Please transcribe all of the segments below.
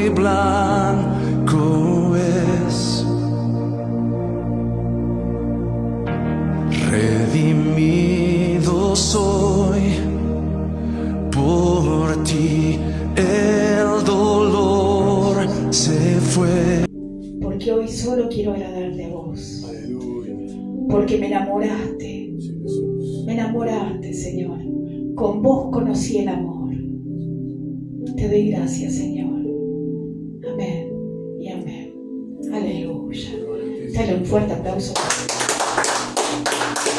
y blanco es. Redimido soy por ti, el dolor se fue. Porque hoy solo quiero agradarte a vos. Aleluya. Porque me enamoraste. Sí, Jesús. Me enamoraste, Señor. Con vos conocí el amor. Te doy gracias, Señor. Amén y amén. Aleluya. Dale un fuerte aplauso.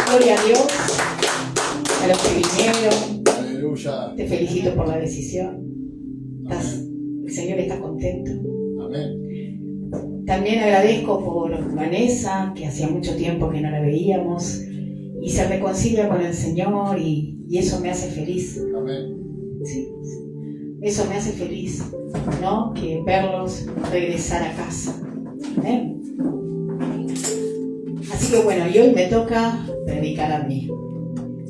Gloria a Dios. A los que vinieron. Aleluya. Te felicito por la decisión. El Señor está contento. Amén. También agradezco por Vanessa, que hacía mucho tiempo que no la veíamos, y se reconcilia con el Señor y eso me hace feliz. Amén. Sí, eso me hace feliz, ¿no? Que verlos regresar a casa. Amén. Así que bueno, y hoy me toca predicar a mí.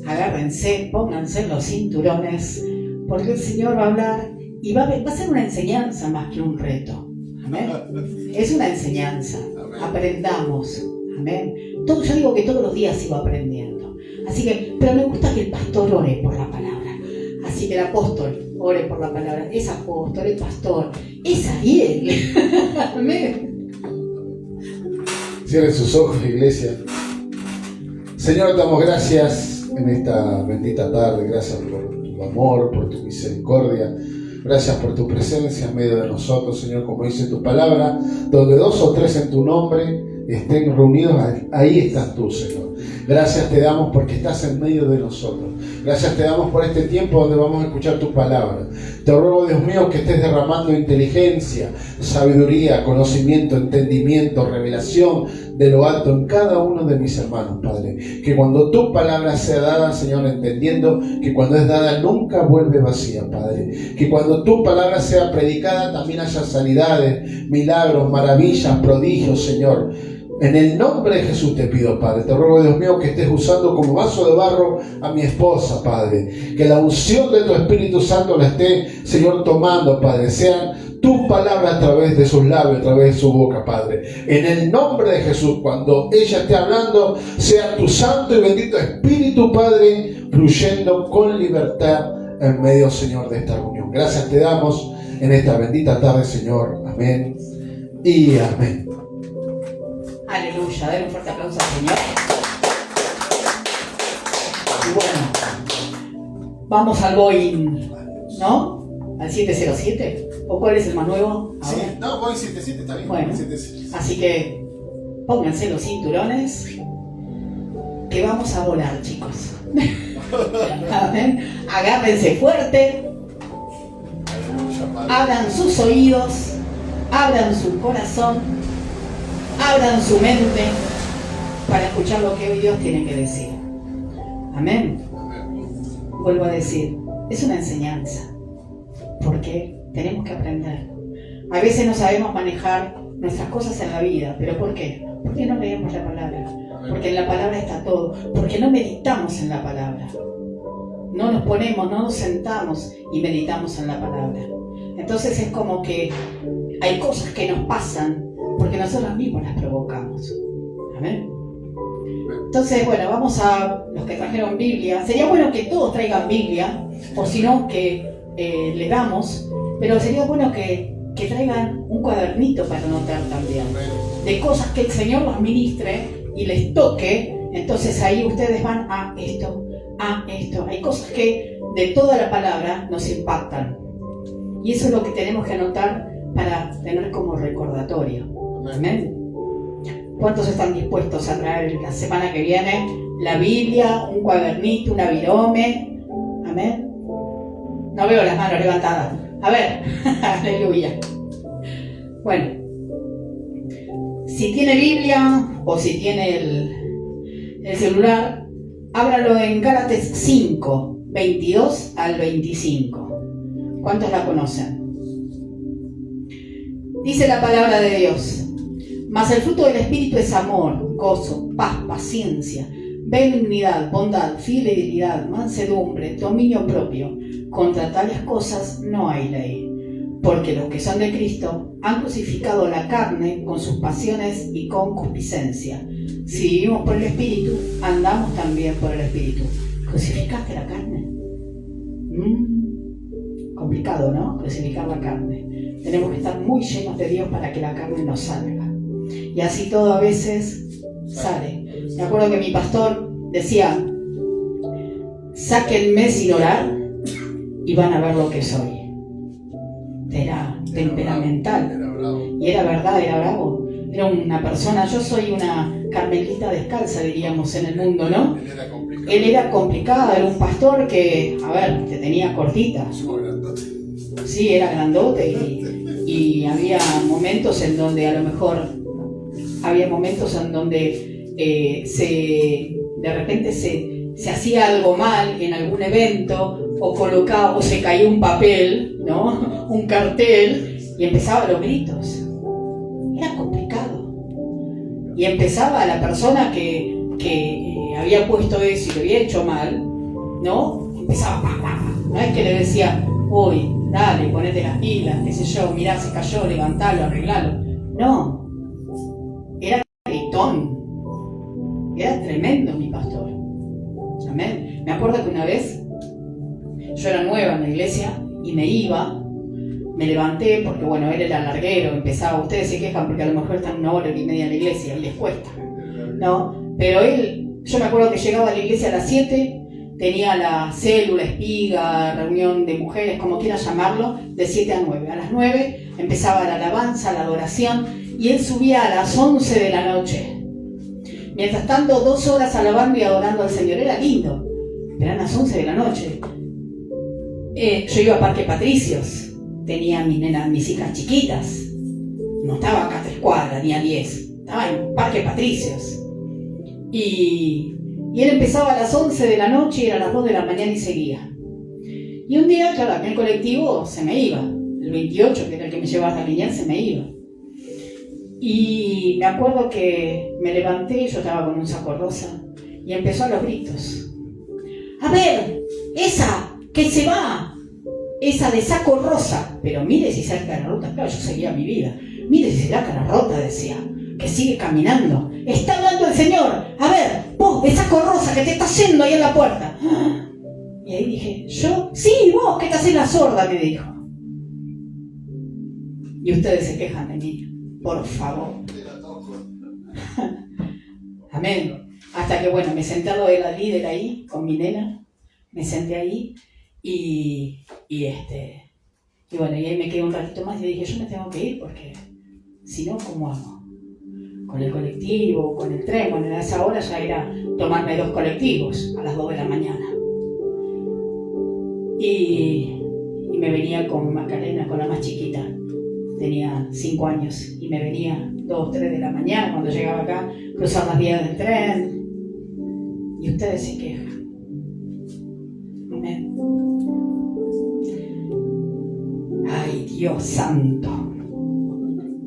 Agárrense, pónganse los cinturones, porque el Señor va a hablar y va a ser una enseñanza más que un reto. Amén. Es una enseñanza. Amén. Aprendamos. Amén. Yo digo que todos los días sigo aprendiendo. Así que, pero me gusta que el pastor ore por la palabra. Así que el apóstol ore por la palabra. Es apóstol, es pastor, es Ariel. Amén. Cierren sus ojos, iglesia. Señor, te damos gracias en esta bendita tarde. Gracias por tu amor, por tu misericordia. Gracias por tu presencia en medio de nosotros, Señor, como dice tu palabra, donde 2 o 3 en tu nombre estén reunidos, ahí estás tú, Señor. Gracias te damos porque estás en medio de nosotros. Gracias te damos por este tiempo donde vamos a escuchar tu palabra. Te ruego, Dios mío, que estés derramando inteligencia, sabiduría, conocimiento, entendimiento, revelación de lo alto en cada uno de mis hermanos, Padre. Que cuando tu palabra sea dada, Señor, entendiendo que cuando es dada nunca vuelve vacía, Padre. Que cuando tu palabra sea predicada también haya sanidades, milagros, maravillas, prodigios, Señor. En el nombre de Jesús te pido, Padre. Te ruego, Dios mío, que estés usando como vaso de barro a mi esposa, Padre. Que la unción de tu Espíritu Santo la esté, Señor, tomando, Padre. Sean tu palabra a través de sus labios, a través de su boca, Padre. En el nombre de Jesús, cuando ella esté hablando, sea tu santo y bendito Espíritu, Padre, fluyendo con libertad en medio, Señor, de esta reunión. Gracias te damos en esta bendita tarde, Señor. Amén y amén. Aleluya. Dale un fuerte aplauso al Señor. Y bueno, vamos al Boeing, ¿no? Al 707. ¿O cuál es el más nuevo? Sí, Ahora. no, Boeing 77 está bien. Bueno, 77. así que pónganse los cinturones que vamos a volar, chicos. Amén. Agárrense fuerte, Aleluya, Padre. abran sus oídos, abran su corazón, abran su mente para escuchar lo que hoy Dios tiene que decir. Amén. Amén. Vuelvo a decir, es una enseñanza, porque tenemos que aprender. A veces no sabemos manejar nuestras cosas en la vida, ¿pero por qué? Porque no leemos la palabra, porque en la palabra está todo, porque no meditamos en la palabra. No nos ponemos, no nos sentamos y meditamos en la palabra. Entonces es como que hay cosas que nos pasan porque nosotros mismos las provocamos. Amén. Entonces, bueno, vamos a los que trajeron Biblia. Sería bueno que todos traigan Biblia, o si no, que le damos, pero sería bueno que traigan un cuadernito para anotar también, de cosas que el Señor los ministre y les toque. Entonces ahí ustedes van a esto. Hay cosas que de toda la palabra nos impactan. Y eso es lo que tenemos que anotar para tener como recordatorio. Amén. ¿Cuántos están dispuestos a traer la semana que viene la Biblia, un cuadernito, una virome? Amén. No veo las manos levantadas. A ver, aleluya. Bueno, si tiene Biblia o si tiene el celular, ábralo en Gálatas 5, 22 al 25. ¿Cuántos la conocen? Dice la palabra de Dios: mas el fruto del Espíritu es amor, gozo, paz, paciencia, benignidad, bondad, fidelidad, mansedumbre, dominio propio. Contra tales cosas no hay ley. Porque los que son de Cristo han crucificado la carne con sus pasiones y concupiscencia. Si vivimos por el Espíritu, andamos también por el Espíritu. ¿Crucificaste la carne? Complicado, ¿no? Crucificar la carne. Tenemos que estar muy llenos de Dios para que la carne nos salga. Y así todo a veces sale. Me acuerdo que mi pastor decía: sáquenme sin orar y van a ver lo que soy. Era temperamental. Y era verdad, era bravo. Era una persona, yo soy una carmelita descalza, diríamos, en el mundo, ¿no? Él era complicado, era un pastor que, a ver, te tenía cortita. Sí, era grandote y había momentos en donde a lo mejor, de repente se hacía algo mal en algún evento o colocaba o se caía un papel, ¿no? Un cartel y empezaba los gritos. Era complicado. Y empezaba la persona que había puesto eso y lo había hecho mal, ¿no? Empezaba, no es que le decía: uy, dale, ponete las pilas, qué sé yo, mirá, se cayó, levantalo, arreglalo. No, era gritón. Era tremendo mi pastor. Amén. Me acuerdo que una vez yo era nueva en la iglesia y me levanté porque, bueno, él era larguero, empezaba, ustedes se quejan porque a lo mejor están 1 hora y media en la iglesia y les cuesta, ¿no? Pero él, yo me acuerdo que llegaba a la iglesia a las 7, tenía la célula, espiga, reunión de mujeres, como quieras llamarlo, de 7 a 9. A las 9 empezaba la alabanza, la adoración, y él subía a las 11 de la noche. Mientras tanto, 2 horas alabando y adorando al Señor. Era lindo, pero eran las 11 de la noche. Yo iba a Parque Patricios, tenía mis hijas chiquitas, no estaba acá a 3 cuadras ni a 10, estaba en Parque Patricios. Y él empezaba a las 11 de la noche y era a las 2 de la mañana y seguía. Y un día, claro, aquel colectivo se me iba, el 28, que era el que me llevaba hasta Lineal, se me iba. Y me acuerdo que me levanté, yo estaba con un saco rosa, y empezó a los gritos: a ver, esa que se va, esa de saco rosa, pero mire si será cara rota. Claro, yo seguía mi vida. Mire si será cara rota, decía, que sigue caminando. Está hablando el Señor. A ver, vos de saco rosa que te estás yendo ahí en la puerta. Y ahí dije, ¿yo? Sí, vos que te haces la sorda, me dijo. Y ustedes se quejan de mí, por favor. Amén. Hasta que, bueno, me senté al lado de la líder ahí, con mi nena, me senté ahí y bueno, y ahí me quedé un ratito más y dije, yo me tengo que ir porque si no, ¿cómo hago? Con el colectivo, con el tren. Bueno, a esa hora ya era tomarme 2 colectivos a las 2 de la mañana. Y me venía con Macarena, con la más chiquita, tenía 5 años, y me venía 2, 3 de la mañana cuando llegaba acá, cruzar las vías del tren, y ustedes se quejan. Amén. Ay, Dios santo.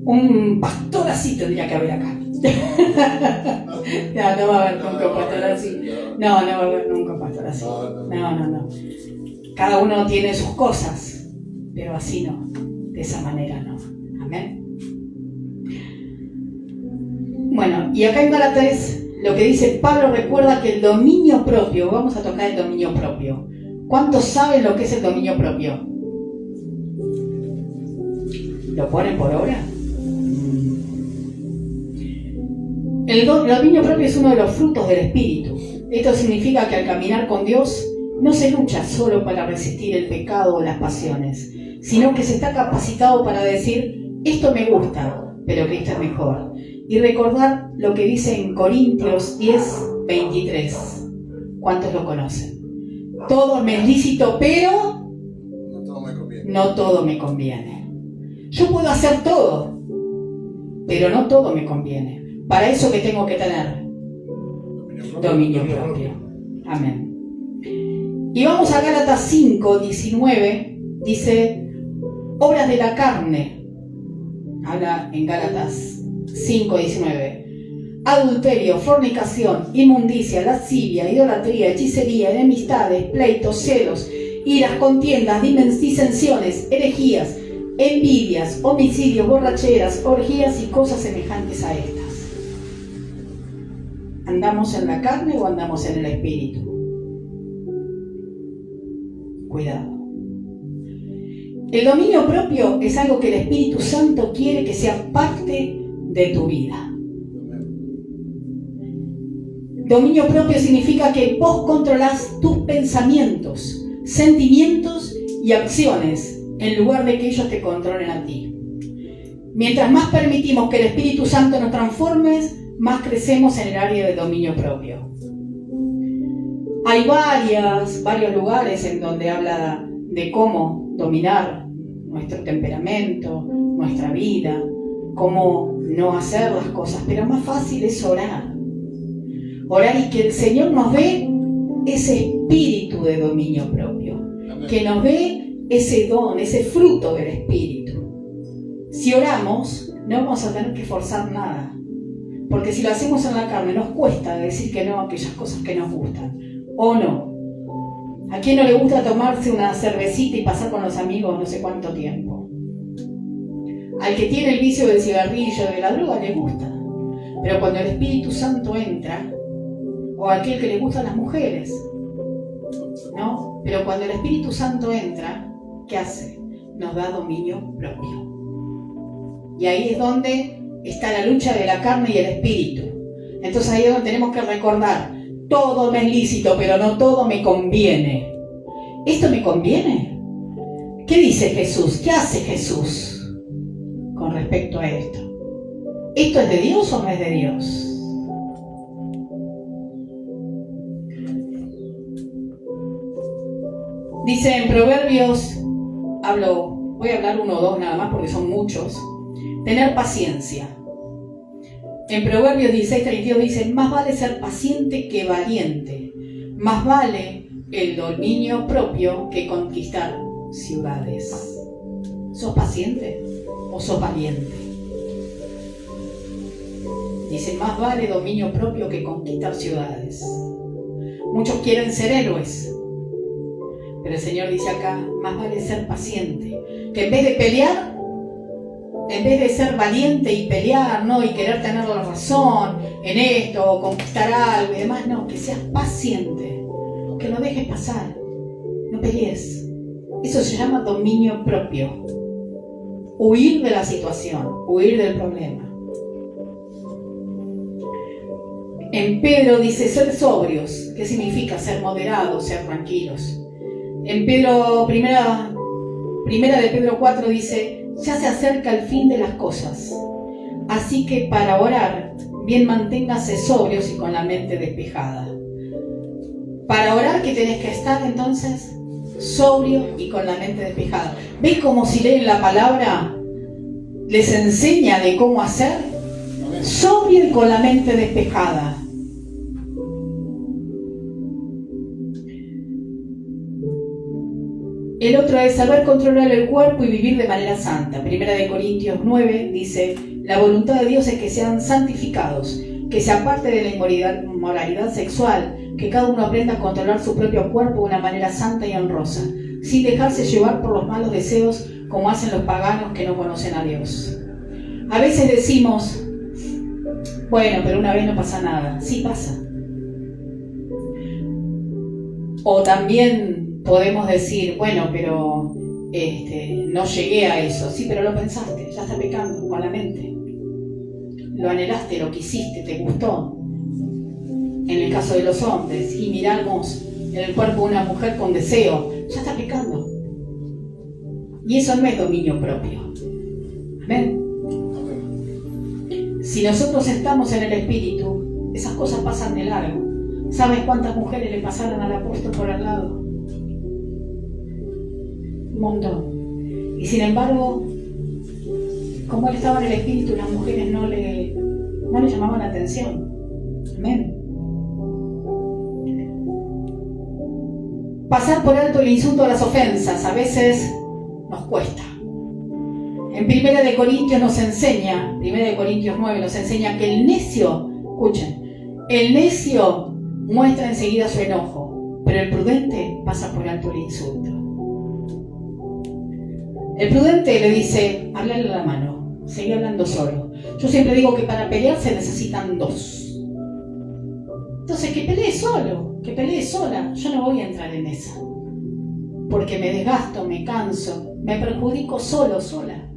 Un pastor así tendría que haber acá. No va a haber nunca un pastor así. No va a haber nunca un pastor así. No. Cada uno tiene sus cosas, pero así no, de esa manera no. Amén. Bueno, y acá en Gálatas lo que dice Pablo recuerda que el dominio propio, vamos a tocar el dominio propio. ¿Cuántos saben lo que es el dominio propio? ¿Lo ponen por obra? El dominio propio es uno de los frutos del Espíritu. Esto significa que al caminar con Dios no se lucha solo para resistir el pecado o las pasiones, sino que se está capacitado para decir, esto me gusta, pero Cristo es mejor. Y recordar lo que dice en Corintios 10:23. ¿Cuántos lo conocen? Todo me es lícito, pero no todo me conviene. Yo puedo hacer todo, pero no todo me conviene. Para eso, ¿qué tengo que tener? Dominio propio. Amén. Y vamos a Gálatas 5:19. Dice, obras de la carne. Habla en Gálatas 5:19. Adulterio, fornicación, inmundicia, lascivia, idolatría, hechicería, enemistades, pleitos, celos, iras, contiendas, disensiones, herejías, envidias, homicidios, borracheras, orgías y cosas semejantes a estas. ¿Andamos en la carne o andamos en el espíritu? Cuidado. El dominio propio es algo que el Espíritu Santo quiere que sea parte de tu vida. Dominio propio significa que vos controlás tus pensamientos, sentimientos y acciones en lugar de que ellos te controlen a ti. Mientras más permitimos que el Espíritu Santo nos transforme, más crecemos en el área de dominio propio. Hay varios lugares en donde habla de cómo dominar nuestro temperamento, nuestra vida, cómo no hacer las cosas, pero más fácil es orar. Orar y que el Señor nos dé ese espíritu de dominio propio, que nos dé ese don, ese fruto del Espíritu. Si oramos, no vamos a tener que forzar nada, porque si lo hacemos en la carne nos cuesta decir que no a aquellas cosas que nos gustan, o no. ¿A quién no le gusta tomarse una cervecita y pasar con los amigos no sé cuánto tiempo? Al que tiene el vicio del cigarrillo, de la droga, le gusta. Pero cuando el Espíritu Santo entra, o aquel que le gustan las mujeres, ¿no? Pero cuando el Espíritu Santo entra, ¿qué hace? Nos da dominio propio. Y ahí es donde está la lucha de la carne y el espíritu. Entonces ahí es donde tenemos que recordar: todo me es lícito, pero no todo me conviene. ¿Esto me conviene? ¿Qué dice Jesús? ¿Qué hace Jesús con respecto a esto? ¿Esto es de Dios o no es de Dios? Dice en Proverbios, voy a hablar 1 o 2 nada más porque son muchos, tener paciencia. En Proverbios 16:32 dice: más vale ser paciente que valiente, más vale el dominio propio que conquistar ciudades. ¿Sos paciente o sos valiente? Dice: más vale dominio propio que conquistar ciudades. Muchos quieren ser héroes, pero el Señor dice acá: más vale ser paciente, que en vez de pelear, en vez de ser valiente y pelear, ¿no? Y querer tener la razón en esto, o conquistar algo y demás, no, que seas paciente, que lo dejes pasar, no pelees. Eso se llama dominio propio. Huir de la situación, huir del problema. En Pedro dice ser sobrios. ¿Qué significa? Ser moderados, ser tranquilos. En Pedro, primera de Pedro 4 dice: ya se acerca el fin de las cosas, así que para orar, bien manténgase sobrios y con la mente despejada. Para orar, ¿qué tenés que estar entonces? Sobrio y con la mente despejada. ¿Ven cómo si leen la palabra les enseña de cómo hacer? Sobrio y con la mente despejada. El otro es saber controlar el cuerpo y vivir de manera santa. 1 Corintios 9 dice: la voluntad de Dios es que sean santificados, que se aparte de la inmoralidad sexual, que cada uno aprenda a controlar su propio cuerpo de una manera santa y honrosa, sin dejarse llevar por los malos deseos como hacen los paganos que no conocen a Dios. A veces decimos: bueno, pero una vez no pasa nada. Sí pasa. O también podemos decir: bueno, pero no llegué a eso. Sí, pero lo pensaste, ya estás pecando con la mente. Lo anhelaste, lo quisiste, te gustó. En el caso de los hombres, y miramos en el cuerpo de una mujer con deseo, ya está pecando. Y eso no es dominio propio. Amén. Si nosotros estamos en el Espíritu, esas cosas pasan de largo. ¿Sabes cuántas mujeres le pasaron al apóstol por al lado? Un montón. Y sin embargo, como él estaba en el Espíritu, las mujeres no le llamaban la atención. Amén. Pasar por alto el insulto a las ofensas a veces nos cuesta. En 1 Corintios nos enseña, 1 Corintios 9 nos enseña que el necio, escuchen, el necio muestra enseguida su enojo, pero el prudente pasa por alto el insulto. El prudente le dice, hablale a la mano, seguí hablando solo. Yo siempre digo que para pelear se necesitan dos. Entonces que pelee solo, que pelee sola. Yo no voy a entrar en esa. Porque me desgasto, me canso, me perjudico solo, sola.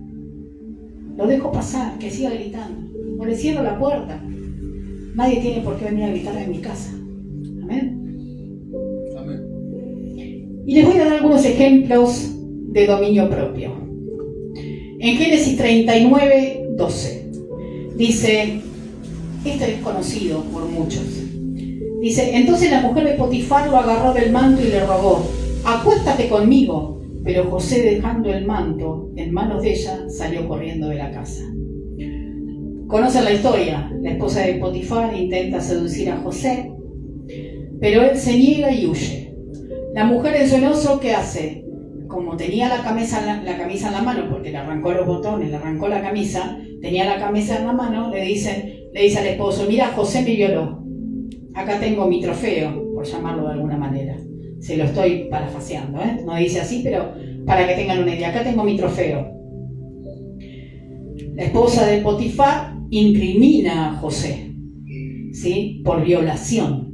Lo dejo pasar, que siga gritando. O le cierro la puerta. Nadie tiene por qué venir a gritar en mi casa. Amén. Amén. Y les voy a dar algunos ejemplos de dominio propio. En Génesis 39, 12, dice, esto es conocido por muchos, dice, entonces la mujer de Potifar lo agarró del manto y le rogó, acuéstate conmigo, pero José, dejando el manto en manos de ella, salió corriendo de la casa. Conocen la historia, la esposa de Potifar intenta seducir a José, pero él se niega y huye. La mujer en su enojo, ¿qué hace? Como tenía la camisa en la mano, porque le arrancó los botones, le arrancó la camisa, tenía la camisa en la mano, le dice al esposo, mira, José me violó, acá tengo mi trofeo, por llamarlo de alguna manera. Se lo estoy parafaseando, no dice así, pero para que tengan una idea, acá tengo mi trofeo. La esposa de Potifar incrimina a José, ¿sí? Por violación.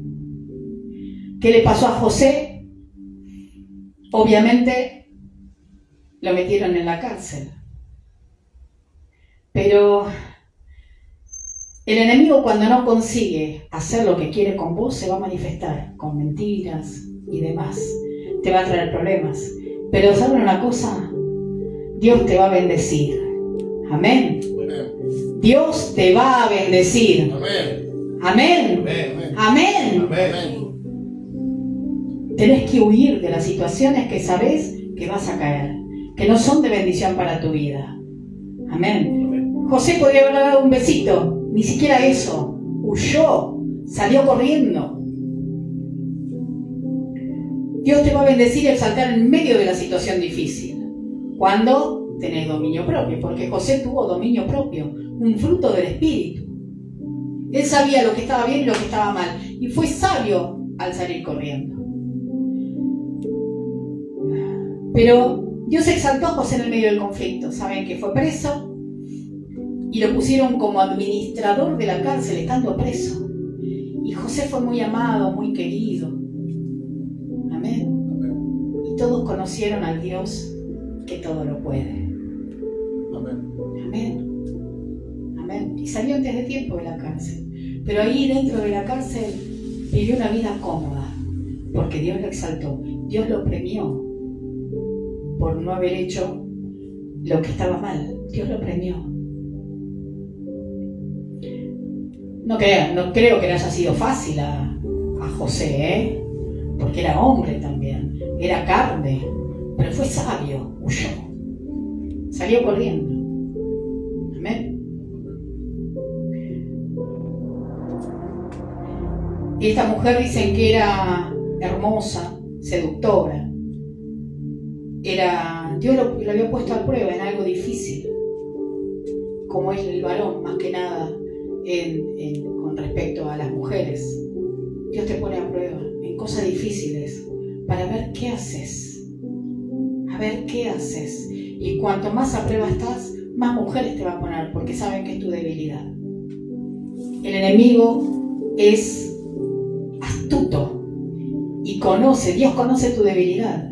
¿Qué le pasó a José? Obviamente lo metieron en la cárcel. Pero el enemigo, cuando no consigue hacer lo que quiere con vos, se va a manifestar con mentiras y demás. Te va a traer problemas. Pero ¿saben una cosa? Dios te va a bendecir. Amén. Dios te va a bendecir. Amén. Amén. Tenés que huir de las situaciones que sabés que vas a caer, que no son de bendición para tu vida. Amén. José podría haber dado un besito, ni siquiera eso. Huyó, salió corriendo. Dios te va a bendecir y exaltar en medio de la situación difícil. Cuando tenés dominio propio, porque José tuvo dominio propio, un fruto del Espíritu. Él sabía lo que estaba bien y lo que estaba mal, y fue sabio al salir corriendo. Pero Dios exaltó a José en el medio del conflicto. Saben que fue preso y lo pusieron como administrador de la cárcel estando preso. Y José fue muy amado, muy querido. Amén. Y todos conocieron al Dios que todo lo puede. Amén. Amén. Y salió antes de tiempo de la cárcel. Pero ahí dentro de la cárcel vivió una vida cómoda. Porque Dios lo exaltó. Dios lo premió por no haber hecho lo que estaba mal. Dios lo premió. No creo que le haya sido fácil a José, porque era hombre también, era carne, pero fue sabio, huyó, salió corriendo. Amén. Y esta mujer dicen que era hermosa, seductora. Dios lo había puesto a prueba en algo difícil, como es el varón, más que nada con respecto a las mujeres. Dios te pone a prueba en cosas difíciles para ver qué haces. A ver qué haces. Y cuanto más a prueba estás, más mujeres te va a poner, porque saben que es tu debilidad. El enemigo es astuto y Dios conoce tu debilidad,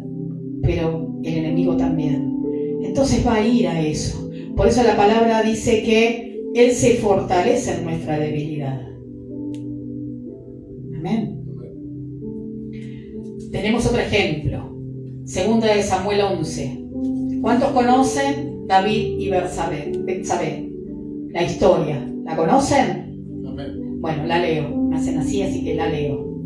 pero el enemigo también. Entonces va a ir a eso. Por eso la palabra dice que Él se fortalece en nuestra debilidad. Amén. Tenemos otro ejemplo. Segunda de Samuel 11. ¿Cuántos conocen David y Betsabé? La historia. ¿La conocen? Amén. Bueno, la leo. Me hacen así que la leo.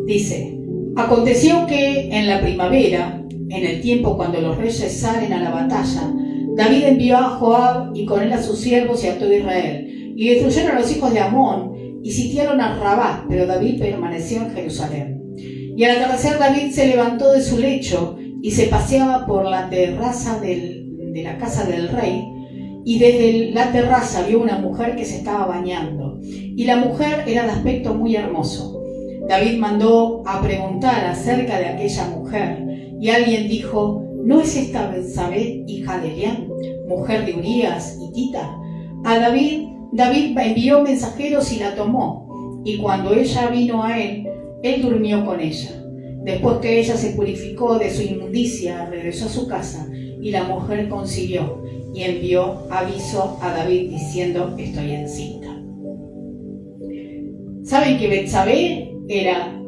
Dice, aconteció que en la primavera, en el tiempo cuando los reyes salen a la batalla, David envió a Joab y con él a sus siervos y a todo Israel, y destruyeron a los hijos de Amón y sitiaron a Rabá, pero David permaneció en Jerusalén. Y al atardecer David se levantó de su lecho y se paseaba por la terraza de la casa del rey, y desde la terraza vio una mujer que se estaba bañando, y la mujer era de aspecto muy hermoso. David mandó a preguntar acerca de aquella mujer, y alguien dijo, ¿no es esta Betsabé, hija de Elián, mujer de Urías y Tita? A David envió mensajeros y la tomó, y cuando ella vino a él durmió con ella. Después que ella se purificó de su inmundicia, regresó a su casa, y la mujer concibió, y envió aviso a David diciendo: estoy encinta. ¿Saben que Betsabé era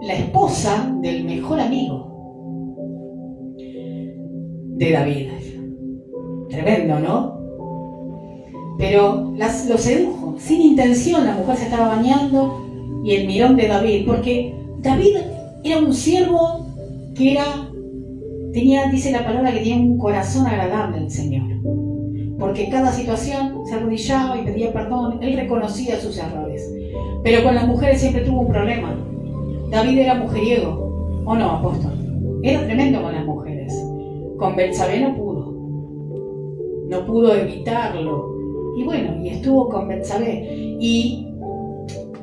la esposa del mejor amigo de David? Tremendo, ¿no? Pero lo sedujo, sin intención. La mujer se estaba bañando y el mirón de David, porque David era un siervo que tenía, dice la palabra, que tenía un corazón agradable al Señor. Porque en cada situación se arrodillaba y pedía perdón, él reconocía sus errores. Pero con las mujeres siempre tuvo un problema. David era mujeriego, ¿o no, apóstol? Era tremendo con las mujeres. Con Betsabé no pudo evitarlo. Y bueno, y estuvo con Betsabé. Y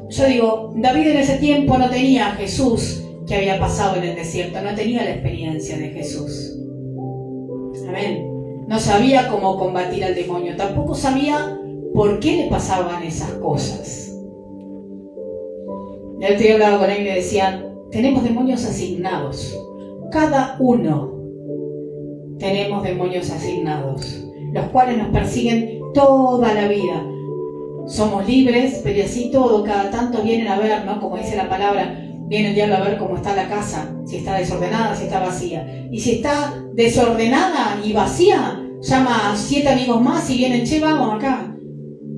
yo digo, David en ese tiempo no tenía a Jesús que había pasado en el desierto, no tenía la experiencia de Jesús. Amén. No sabía cómo combatir al demonio, tampoco sabía por qué le pasaban esas cosas. El otro día hablaba con él y me decían: tenemos demonios asignados. Cada uno tenemos demonios asignados, los cuales nos persiguen toda la vida. Somos libres, pero así todo, cada tanto vienen a ver, ¿no? Como dice la palabra, viene el diablo a ver cómo está la casa, si está desordenada, si está vacía. Y si está desordenada y vacía, llama a 7 amigos más y vienen: che, vamos acá.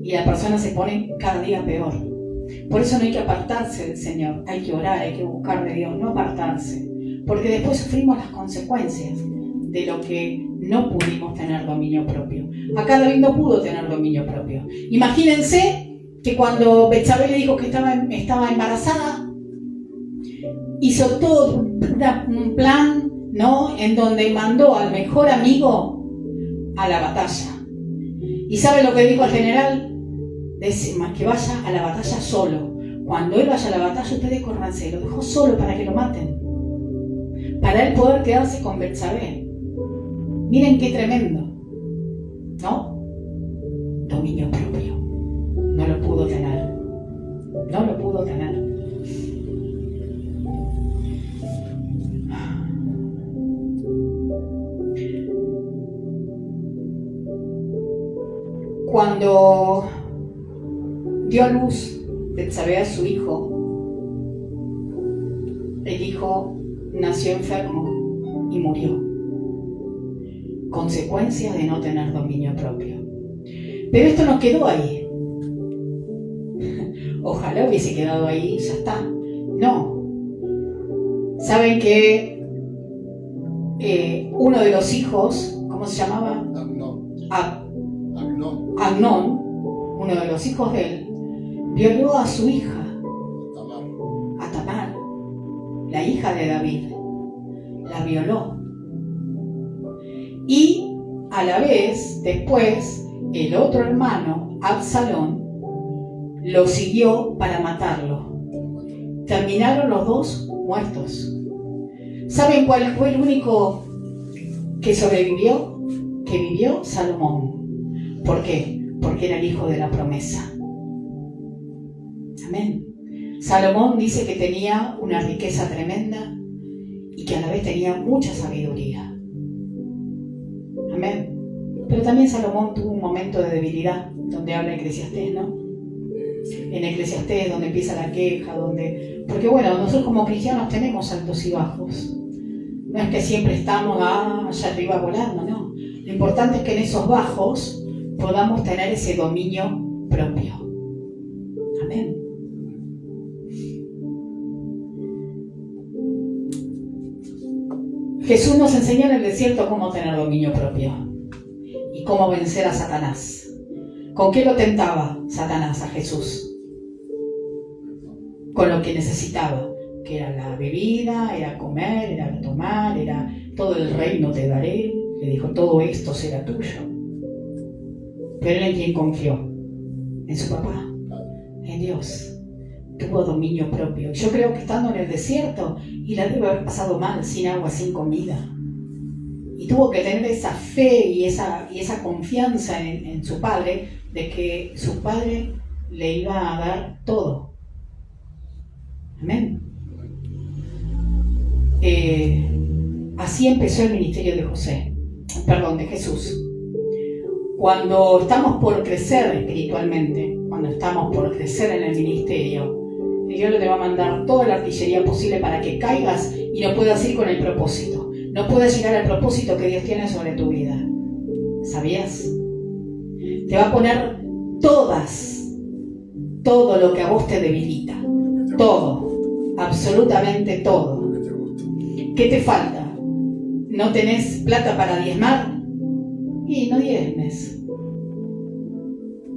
Y la persona se pone cada día peor. Por eso no hay que apartarse del Señor, hay que orar, hay que buscar de Dios, no apartarse. Porque después sufrimos las consecuencias de lo que no pudimos tener dominio propio. Acá David no pudo tener dominio propio. Imagínense que cuando Betsabé le dijo que estaba embarazada, hizo todo un plan, ¿no? En donde mandó al mejor amigo a la batalla. ¿Y sabe lo que dijo el general? Que vaya a la batalla solo. Cuando él vaya a la batalla, ustedes córranse. Lo dejó solo para que lo maten, para él poder quedarse con Betsabé. Miren qué tremendo, ¿no? Dominio propio. No lo pudo tener. No lo pudo tener. Cuando dio a luz Betsabé a su hijo, el hijo nació enfermo y murió. Consecuencia de no tener dominio propio. Pero esto no quedó ahí. Ojalá hubiese quedado ahí y ya está. No. Saben que uno de los hijos, ¿cómo se llamaba? Amnón, uno de los hijos de él, violó a su hija, a Tamar, la hija de David. La violó. Y a la vez, después, el otro hermano, Absalón, lo siguió para matarlo. Terminaron los dos muertos. ¿Saben cuál fue el único que sobrevivió? Que vivió Salomón. ¿Por qué? Porque era el hijo de la promesa. Amén. Salomón dice que tenía una riqueza tremenda y que a la vez tenía mucha sabiduría. Amén. Pero también Salomón tuvo un momento de debilidad, donde habla Eclesiastés, ¿no? En Eclesiastés, donde empieza la queja, porque bueno, nosotros como cristianos tenemos altos y bajos. No es que siempre estamos allá arriba volando, no. Lo importante es que en esos bajos podamos tener ese dominio propio. Amén. Jesús nos enseñó en el desierto cómo tener dominio propio y cómo vencer a Satanás. ¿Con qué lo tentaba Satanás a Jesús? Con lo que necesitaba, que era la bebida, era comer, era tomar, era todo el reino te daré. Le dijo: todo esto será tuyo. Pero él, ¿en quién confió? En su papá, en Dios. Tuvo dominio propio. Yo creo que estando en el desierto, y la debe haber pasado mal, sin agua, sin comida. tuvo que tener esa fe y esa confianza en su padre, de que su padre le iba a dar todo. Amén. Así empezó el ministerio de Jesús. Cuando estamos por crecer espiritualmente, cuando estamos por crecer en el ministerio, Dios te va a mandar toda la artillería posible para que caigas y no puedas ir con el propósito. No puedes llegar al propósito que Dios tiene sobre tu vida. ¿Sabías? Te va a poner todo lo que a vos te debilita. Todo, absolutamente todo. ¿Qué te falta? ¿No tenés plata para diezmar? Y no diezmes.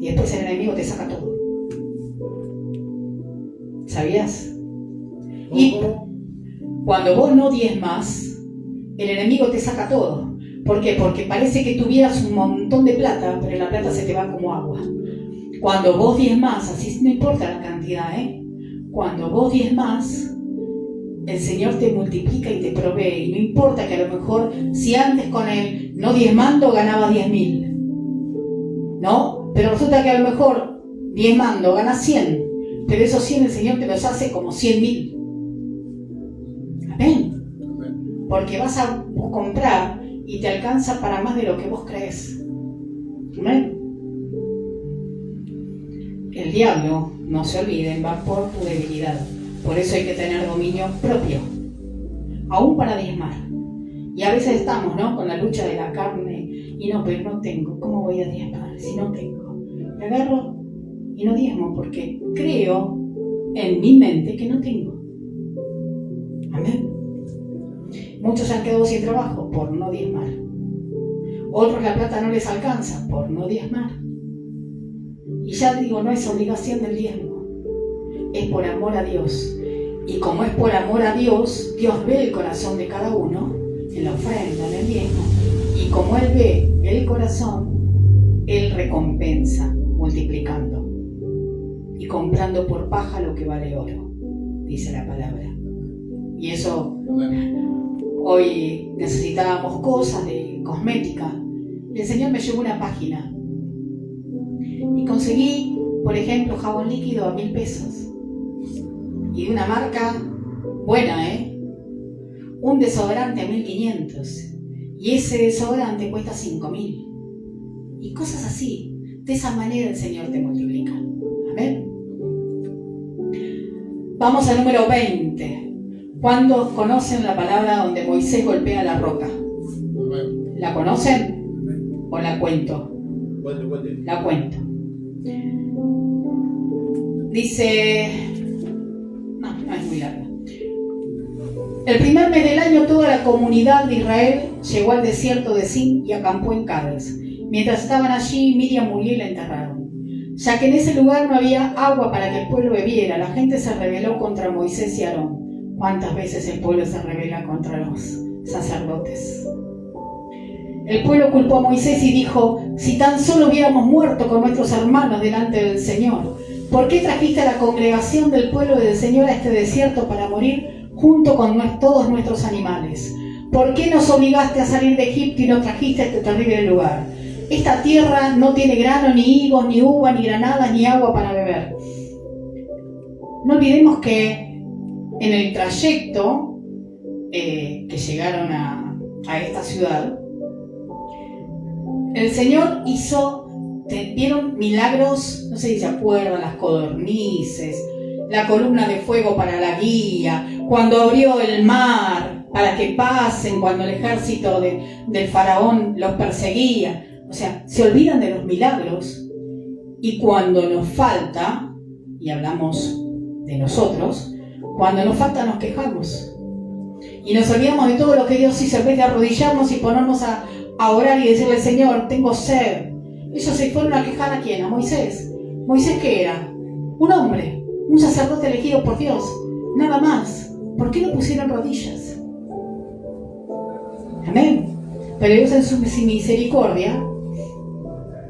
Y después el enemigo te saca todo. ¿Sabías? Y cuando vos no diezmas, el enemigo te saca todo. ¿Por qué? Porque parece que tuvieras un montón de plata, pero la plata se te va como agua. Cuando vos diezmas, así no importa la cantidad, cuando vos diezmas, el Señor te multiplica y te provee. Y no importa que a lo mejor, si antes con él no diezmando ganaba 10.000, ¿no? Pero resulta que a lo mejor diezmando ganas 100, pero esos 100 el Señor te los hace como 100.000. Amén. Porque vas a comprar y te alcanza para más de lo que vos crees. Amén. El diablo, no se olviden, va por tu debilidad. Por eso hay que tener dominio propio, aún para diezmar. Y a veces estamos, ¿no?, con la lucha de la carne, y no, pero no tengo, ¿cómo voy a diezmar si no tengo? Me agarro y no diezmo porque creo en mi mente que no tengo. Amén. Muchos han quedado sin trabajo por no diezmar. Otros la plata no les alcanza por no diezmar. Y ya digo, no es obligación del diezmo, es por amor a Dios. Y como es por amor a Dios, Dios ve el corazón de cada uno en la ofrenda, en el diezmo. Y como Él ve el corazón, Él recompensa multiplicando y comprando por paja lo que vale oro, dice la palabra. Y eso, hoy necesitábamos cosas de cosmética. Y el Señor me llevó una página y conseguí, por ejemplo, jabón líquido a 1.000 pesos. Y de una marca buena, un desodorante a 1.500. Y ese desodorante cuesta 5.000. Y cosas así. De esa manera el Señor te multiplica. Amén. Vamos al número 20. ¿Cuántos conocen la palabra donde Moisés golpea la roca? ¿La conocen? ¿O la cuento? La cuento. Dice... No es muy larga. El primer mes del año toda la comunidad de Israel llegó al desierto de Sin y acampó en Cades. Mientras estaban allí, Miriam murió y la enterraron. Ya que en ese lugar no había agua para que el pueblo bebiera, la gente se rebeló contra Moisés y Aarón. ¿Cuántas veces el pueblo se rebela contra los sacerdotes? El pueblo culpó a Moisés y dijo: si tan solo hubiéramos muerto con nuestros hermanos delante del Señor, ¿por qué trajiste a la congregación del pueblo del Señor a este desierto para morir junto con todos nuestros animales? ¿Por qué nos obligaste a salir de Egipto y nos trajiste a este terrible lugar? Esta tierra no tiene grano, ni higos, ni uva, ni granadas, ni agua para beber. No olvidemos que en el trayecto que llegaron a esta ciudad, el Señor vieron milagros, no sé si se acuerdan, las codornices, la columna de fuego para la guía, cuando abrió el mar para que pasen, cuando el ejército del faraón los perseguía. O sea, se olvidan de los milagros, y cuando nos falta, y hablamos de nosotros, cuando nos falta nos quejamos y nos olvidamos de todo lo que Dios hizo, en vez de arrodillarnos y ponernos a orar y decirle: Señor, tengo sed. Ellos se fueron a quejar, ¿a quién? A Moisés. ¿Moisés qué era? Un hombre, un sacerdote elegido por Dios, nada más. ¿Por qué no pusieron rodillas? Amén. Pero Dios en su misericordia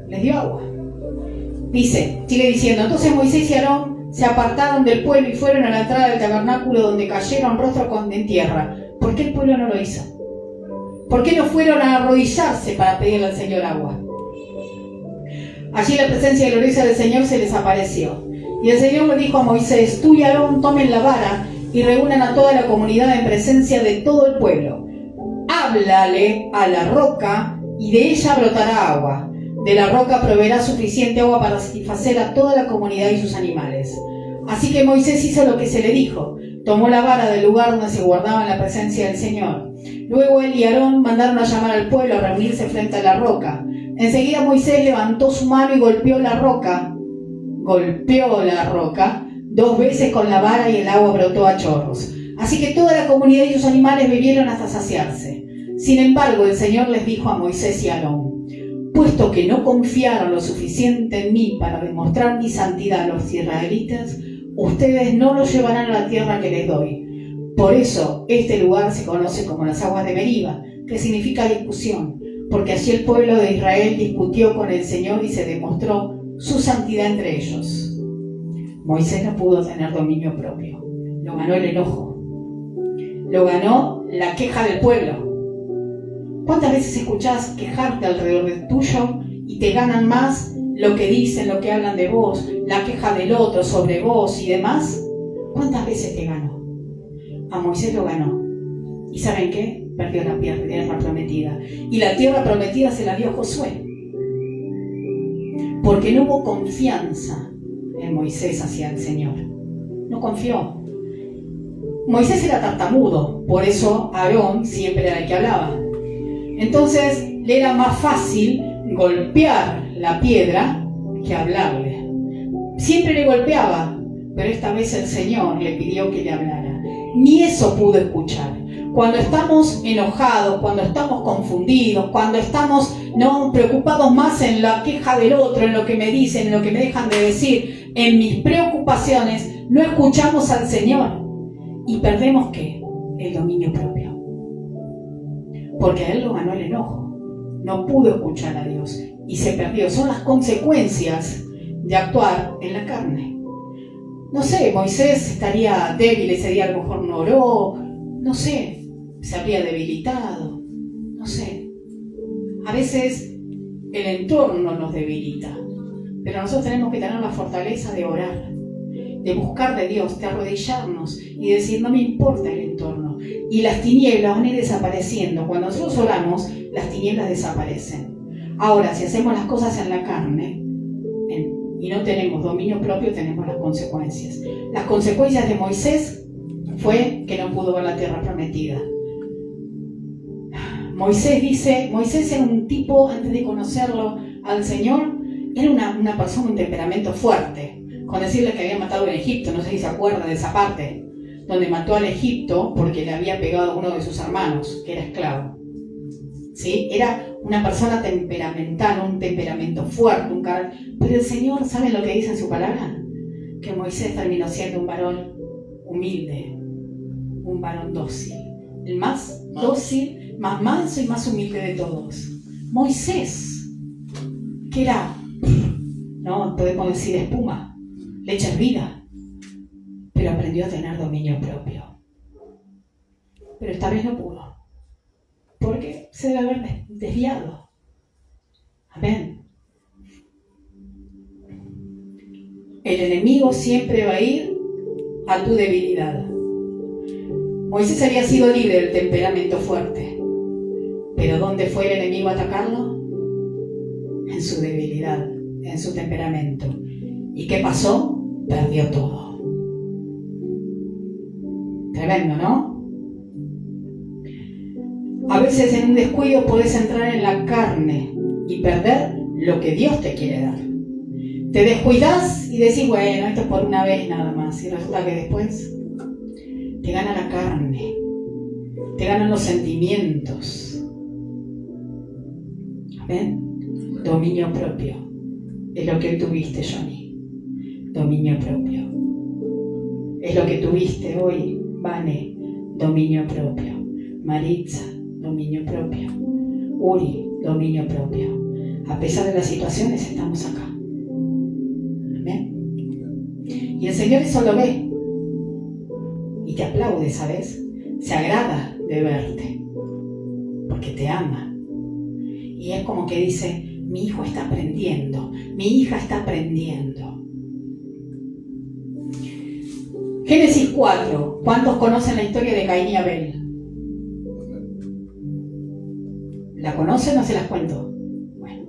les dio agua. Sigue diciendo: entonces Moisés y Aarón se apartaron del pueblo y fueron a la entrada del tabernáculo, donde cayeron rostro en tierra. ¿Por qué el pueblo no lo hizo? ¿Por qué no fueron a arrodillarse para pedirle al Señor agua? Allí la presencia gloriosa del Señor se les apareció. Y el Señor le dijo a Moisés: tú y Aarón tomen la vara y reúnan a toda la comunidad en presencia de todo el pueblo. Háblale a la roca y de ella brotará agua. De la roca proveerá suficiente agua para satisfacer a toda la comunidad y sus animales. Así que Moisés hizo lo que se le dijo. Tomó la vara del lugar donde se guardaba en la presencia del Señor. Luego él y Aarón mandaron a llamar al pueblo a reunirse frente a la roca. Enseguida Moisés levantó su mano y golpeó la roca 2 veces con la vara y el agua brotó a chorros. Así que toda la comunidad y sus animales bebieron hasta saciarse. Sin embargo, el Señor les dijo a Moisés y a Aarón: puesto que no confiaron lo suficiente en mí para demostrar mi santidad a los israelitas, ustedes no los llevarán a la tierra que les doy. Por eso este lugar se conoce como las aguas de Meriba, que significa discusión, porque así el pueblo de Israel discutió con el Señor y se demostró su santidad entre ellos. Moisés no pudo tener dominio propio. Lo ganó el enojo. Lo ganó la queja del pueblo. ¿Cuántas veces escuchás quejarte alrededor del tuyo y te ganan más lo que dicen, lo que hablan de vos, la queja del otro sobre vos y demás? ¿Cuántas veces te ganó? A Moisés lo ganó. ¿Y saben qué? Perdió la tierra prometida. Y la tierra prometida se la dio Josué. Porque no hubo confianza en Moisés hacia el Señor. No confió. Moisés era tartamudo, por eso Aarón siempre era el que hablaba. Entonces le era más fácil golpear la piedra que hablarle. Siempre le golpeaba, pero esta vez el Señor le pidió que le hablara. Ni eso pudo escuchar. Cuando estamos enojados, cuando estamos confundidos, cuando estamos preocupados más en la queja del otro, en lo que me dicen, en lo que me dejan de decir, en mis preocupaciones, no escuchamos al Señor. ¿Y perdemos qué? El dominio propio. Porque a él lo ganó el enojo. No pudo escuchar a Dios y se perdió. Son las consecuencias de actuar en la carne. No sé, Moisés estaría débil ese día, a lo mejor no oró, no sé. Se habría debilitado, no sé. A veces el entorno nos debilita, pero nosotros tenemos que tener la fortaleza de orar, de buscar de Dios, de arrodillarnos y decir: no me importa el entorno. Y las tinieblas van a ir desapareciendo. Cuando nosotros oramos, las tinieblas desaparecen. Ahora, si hacemos las cosas en la carne y no tenemos dominio propio, tenemos las consecuencias. Las consecuencias de Moisés fue que no pudo ver la tierra prometida. Moisés era un tipo, antes de conocerlo al Señor, era una persona, un temperamento fuerte. Con decirle que había matado en Egipto, no sé si se acuerdan de esa parte, donde mató al Egipto porque le había pegado a uno de sus hermanos, que era esclavo. ¿Sí? Era una persona temperamental, un temperamento fuerte, un carácter. Pero el Señor, ¿saben lo que dice en su palabra? Que Moisés terminó siendo un varón humilde, un varón dócil, el más dócil, más manso y más humilde de todos. Moisés, que era, no podemos decir espuma, leche hervida, pero aprendió a tener dominio propio. Pero esta vez no pudo, porque se debe haber desviado. Amén. El enemigo siempre va a ir a tu debilidad. Moisés había sido libre del temperamento fuerte, pero ¿dónde fue el enemigo a atacarlo? En su debilidad, en su temperamento. ¿Y qué pasó? Perdió todo. Tremendo, ¿no? A veces en un descuido podés entrar en la carne y perder lo que Dios te quiere dar. Te descuidás y decís: bueno, esto es por una vez nada más. Y resulta que después te gana la carne, te ganan los sentimientos. Amén. Dominio propio es lo que tuviste, Johnny. Dominio propio es lo que tuviste hoy, Vane. Dominio propio. Maritza, dominio propio. Uri, dominio propio. A pesar de las situaciones, estamos acá. Amén. Y el Señor eso lo ve y te aplaude, ¿sabes? Se agrada de verte, porque te ama. Y es como que dice, mi hijo está aprendiendo, mi hija está aprendiendo. Génesis 4. ¿Cuántos conocen la historia de Caín y Abel? ¿La conocen o se las cuento? Bueno.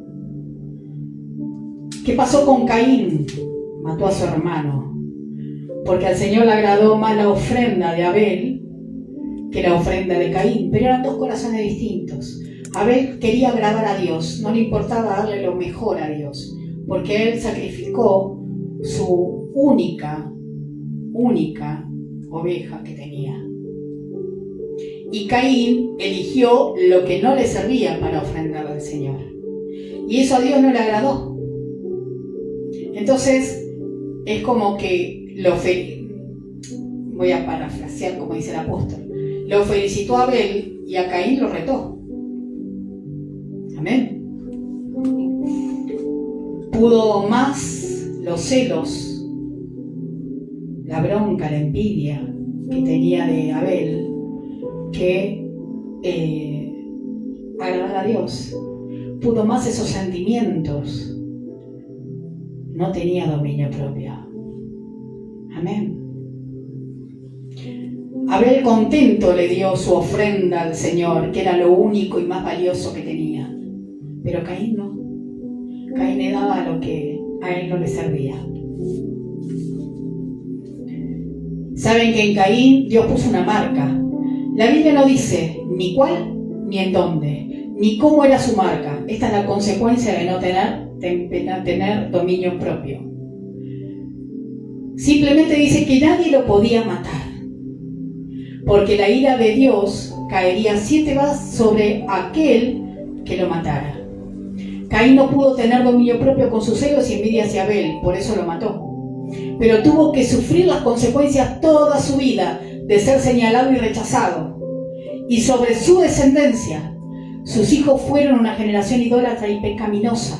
¿Qué pasó con Caín? Mató a su hermano. Porque al Señor le agradó más la ofrenda de Abel que la ofrenda de Caín. Pero eran dos corazones distintos. Abel quería agradar a Dios. No le importaba darle lo mejor a Dios. Porque él sacrificó su única oveja que tenía. Y Caín eligió lo que no le servía para ofrendar al Señor. Y eso a Dios no le agradó. Entonces, es como que voy a parafrasear como dice el apóstol, lo felicitó a Abel y a Caín lo retó. Amén. Pudo más los celos, la bronca, la envidia que tenía de Abel que agradar a Dios. Pudo más esos sentimientos. No tenía dominio propio. Amén. Abel contento le dio su ofrenda al Señor, que era lo único y más valioso que tenía. Pero Caín no. Caín le daba lo que a él no le servía. Saben que en Caín Dios puso una marca. La Biblia no dice ni cuál, ni en dónde, ni cómo era su marca. Esta es la consecuencia de no tener dominio propio. Simplemente dice que nadie lo podía matar, porque la ira de Dios caería 7 veces sobre aquel que lo matara. Caín no pudo tener dominio propio con sus celos y envidia hacia Abel, por eso lo mató. Pero tuvo que sufrir las consecuencias toda su vida de ser señalado y rechazado. Y sobre su descendencia, sus hijos fueron una generación idólatra y pecaminosa.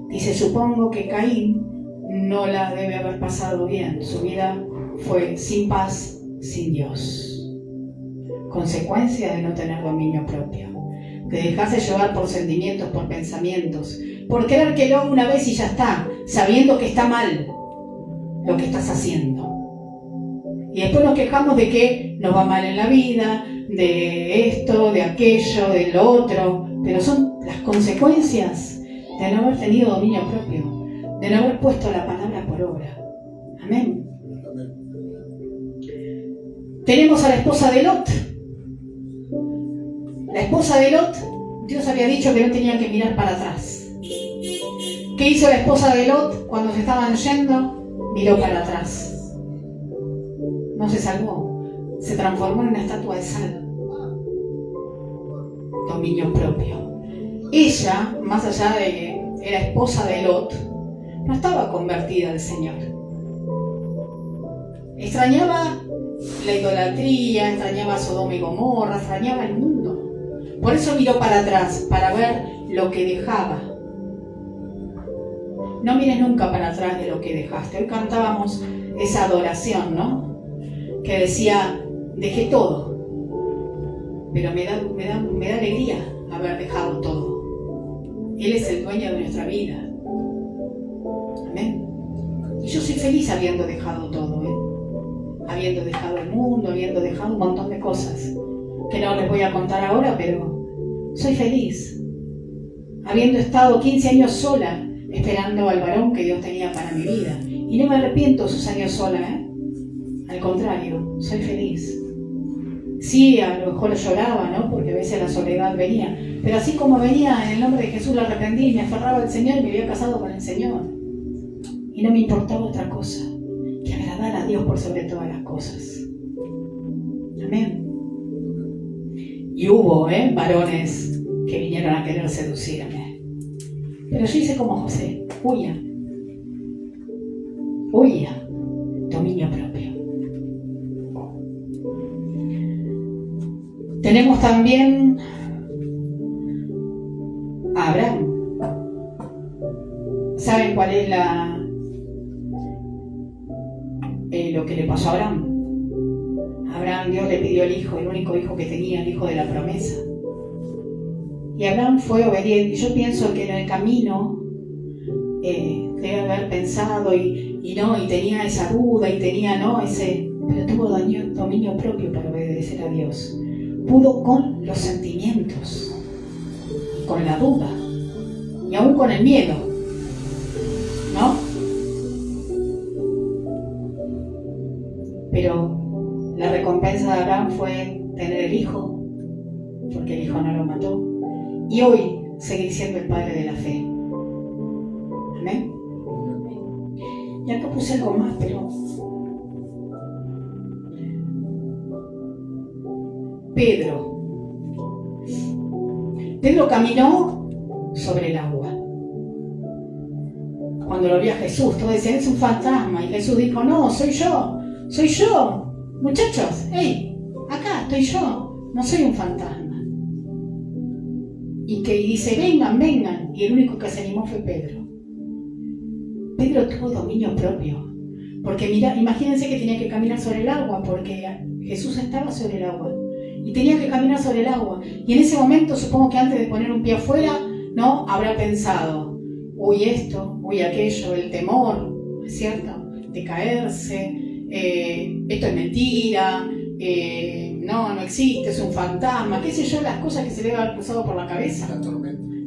Dice, supongo que Caín no la debe haber pasado bien. Su vida fue sin paz, sin Dios. Consecuencia de no tener dominio propio. De dejarse llevar por sentimientos, por pensamientos, por creer que lo hago una vez y ya está, sabiendo que está mal lo que estás haciendo. Y después nos quejamos de que nos va mal en la vida, de esto, de aquello, de lo otro, pero son las consecuencias de no haber tenido dominio propio, de no haber puesto la palabra por obra. Amén. Tenemos a la esposa de Lot. La esposa de Lot, Dios había dicho que no tenía que mirar para atrás. ¿Qué hizo la esposa de Lot cuando se estaban yendo? Miró para atrás. No se salvó. Se transformó en una estatua de sal. Dominio propio. Ella, más allá de que era esposa de Lot, no estaba convertida al Señor. Extrañaba la idolatría, extrañaba Sodoma y Gomorra, extrañaba el mundo. Por eso miró para atrás, para ver lo que dejaba. No mires nunca para atrás de lo que dejaste. Hoy cantábamos esa adoración, ¿no? Que decía, dejé todo. Pero me da alegría haber dejado todo. Él es el dueño de nuestra vida. Amén. Y yo soy feliz habiendo dejado todo, habiendo dejado el mundo, habiendo dejado un montón de cosas que no les voy a contar ahora, pero soy feliz. Habiendo estado 15 años sola, esperando al varón que Dios tenía para mi vida. Y no me arrepiento esos años sola, Al contrario, soy feliz. Sí, a lo mejor lloraba, ¿no? Porque a veces la soledad venía. Pero así como venía, en el nombre de Jesús la arrepentí, me aferraba al Señor y me había casado con el Señor. Y no me importaba otra cosa que agradar a Dios por sobre todas las cosas. Amén. Y hubo, varones que vinieron a querer seducirme. Pero yo hice como José, huía, dominio propio. Tenemos también a Abraham. ¿Saben cuál es lo que le pasó a Abraham? Abraham, Dios le pidió el hijo, el único hijo que tenía, el hijo de la promesa. Y Abraham fue obediente. Y yo pienso que en el camino debe haber pensado y tenía esa duda y tenía pero tuvo dominio propio para obedecer a Dios. Pudo con los sentimientos, con la duda y aún con el miedo, ¿no? Pero la recompensa de Abraham fue tener el hijo, porque el hijo no lo mató, y hoy seguir siendo el padre de la fe. Amén. Y acá puse algo más, pero Pedro caminó sobre el agua. Cuando lo vio a Jesús, todos decían, es un fantasma. Y Jesús dijo, no, soy yo. Muchachos, hey, acá estoy yo, no soy un fantasma. Y dice, vengan. Y el único que se animó fue Pedro. Pedro tuvo dominio propio. Porque imagínense que tenía que caminar sobre el agua, porque Jesús estaba sobre el agua. Y tenía que caminar sobre el agua. Y en ese momento, supongo que antes de poner un pie afuera, ¿no? Habrá pensado, uy esto, uy aquello, el temor, ¿no es cierto? De caerse, esto es mentira, no existe, es un fantasma, qué sé yo, las cosas que se le habían cruzado por la cabeza.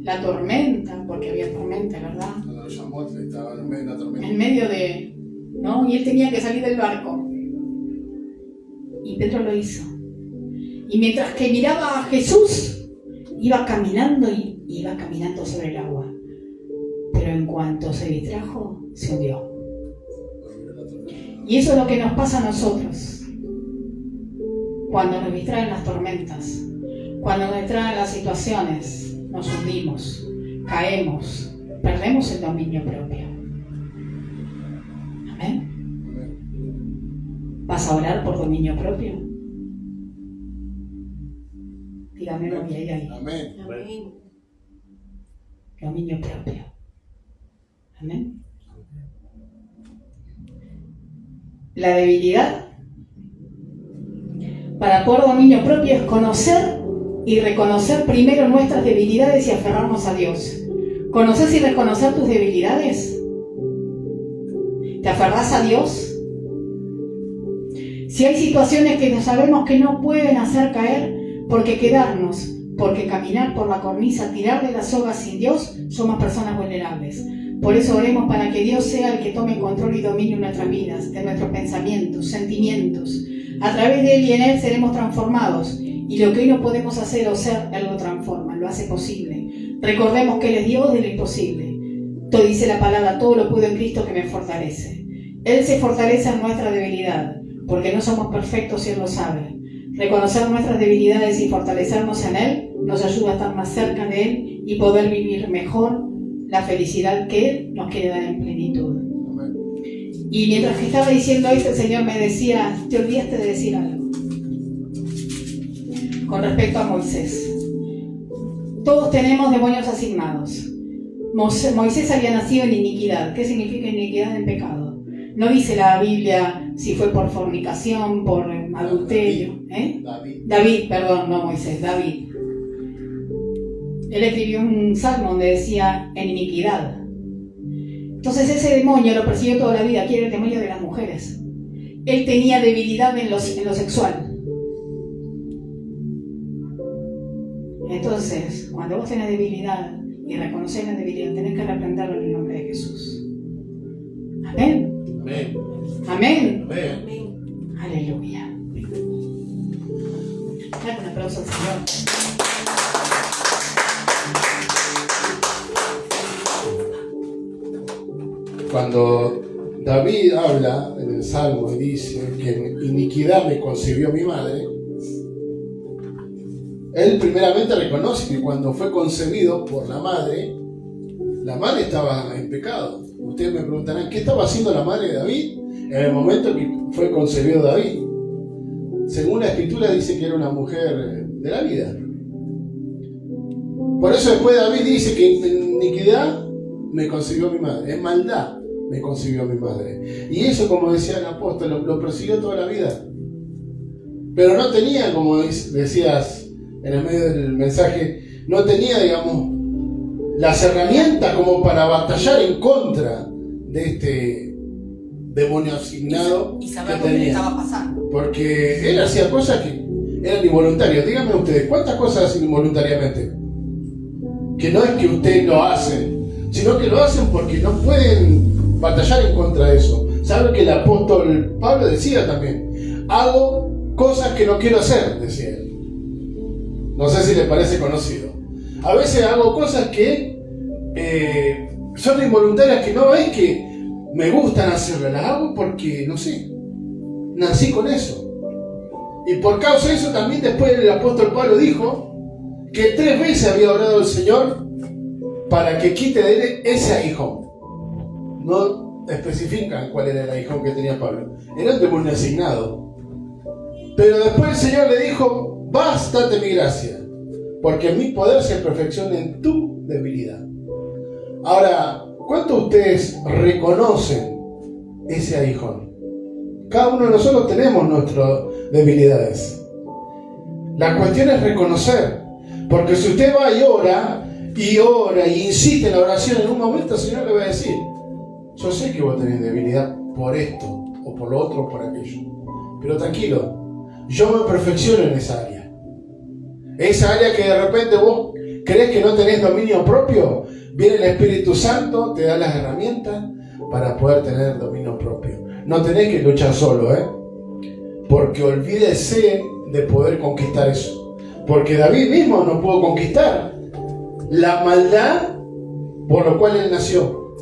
La tormenta, porque había tormenta, ¿verdad? Cuando lo llamó, estaba en medio de la tormenta. En medio de, ¿no? Y él tenía que salir del barco. Y Pedro lo hizo. Y mientras que miraba a Jesús, iba caminando sobre el agua. Pero en cuanto se distrajo, se hundió. Y eso es lo que nos pasa a nosotros. Cuando nos distraen las tormentas, cuando nos distraen las situaciones, nos hundimos, caemos, perdemos el dominio propio. Amén. ¿Vas a orar por dominio propio? Dígame lo que hay ahí. Amén. Dominio propio. Amén. La debilidad para poder dominio propio es conocer y reconocer primero nuestras debilidades y aferrarnos a Dios. ¿Conoces y reconocer tus debilidades? ¿Te aferrás a Dios? Si hay situaciones que sabemos que no pueden hacer caer, porque quedarnos, porque caminar por la cornisa, tirar de las sogas sin Dios, somos personas vulnerables. Por eso oremos para que Dios sea el que tome control y dominio en nuestras vidas, de nuestros pensamientos, sentimientos. A través de Él y en Él seremos transformados. Y lo que hoy no podemos hacer o ser, Él lo transforma, lo hace posible. Recordemos que Él es Dios de lo imposible. Todo dice la palabra, todo lo puedo en Cristo que me fortalece. Él se fortalece en nuestra debilidad, porque no somos perfectos y Él lo sabe. Reconocer nuestras debilidades y fortalecernos en Él nos ayuda a estar más cerca de Él y poder vivir mejor la felicidad que Él nos quiere dar en plenitud. Y mientras que estaba diciendo esto, el Señor me decía, te olvidaste de decir algo con respecto a Moisés. Todos tenemos demonios asignados. Moisés había nacido en iniquidad. ¿Qué significa iniquidad? En pecado. No dice la Biblia si fue por fornicación, por adulterio. David, no Moisés, David. Él escribió un salmo donde decía en iniquidad. Entonces ese demonio lo persiguió toda la vida. Aquí era el demonio de las mujeres. Él tenía debilidad en lo sexual. Entonces, cuando vos tenés debilidad y reconoces la debilidad, tenés que reprenderlo en el nombre de Jesús. Amén. Amén. Amén. Amén. Aleluya. Dale un aplauso al Señor. Cuando David habla en el Salmo y dice que en iniquidad me concibió mi madre, él primeramente reconoce que cuando fue concebido por la madre estaba en pecado. Ustedes me preguntarán, ¿qué estaba haciendo la madre de David en el momento que fue concebido David? Según la Escritura dice que era una mujer de la vida. Por eso después David dice que en iniquidad me concibió mi madre, en maldad me concibió mi madre. Y eso, como decía el apóstol, lo persiguió toda la vida. Pero no tenía, como decías en el medio del mensaje, no tenía, digamos, las herramientas como para batallar en contra de este demonio asignado y saber que lo que le tenía. estaba pasando. Porque él hacía cosas que eran involuntarias. Díganme ustedes, ¿cuántas cosas hacen involuntariamente? Que no es que ustedes lo hacen, sino que lo hacen porque no pueden batallar en contra de eso. ¿Sabe que el apóstol Pablo decía también? Hago cosas que no quiero hacer, decía él. No sé si le parece conocido. A veces hago cosas que son involuntarias, que no es que me gustan hacerlas, las hago porque, no sé, nací con eso. Y por causa de eso también después el apóstol Pablo dijo que 3 veces había orado al Señor para que quite de él ese aguijón. No especifican cuál era el aguijón que tenía Pablo. Era un demonio asignado. Pero después el Señor le dijo: bástate mi gracia, porque mi poder se perfecciona en tu debilidad. Ahora, ¿cuántos de ustedes reconocen ese aguijón? Cada uno de nosotros tenemos nuestras debilidades. La cuestión es reconocer, porque si usted va y ora y insiste en la oración, en un momento el Señor le va a decir: yo sé que vos tenés debilidad por esto, o por lo otro, o por aquello, pero tranquilo, yo me perfecciono en esa área. Esa área que de repente vos crees que no tenés dominio propio, viene el Espíritu Santo, te da las herramientas para poder tener dominio propio. No tenés que luchar solo, porque olvídese de poder conquistar eso. Porque David mismo no pudo conquistar la maldad por lo cual él nació.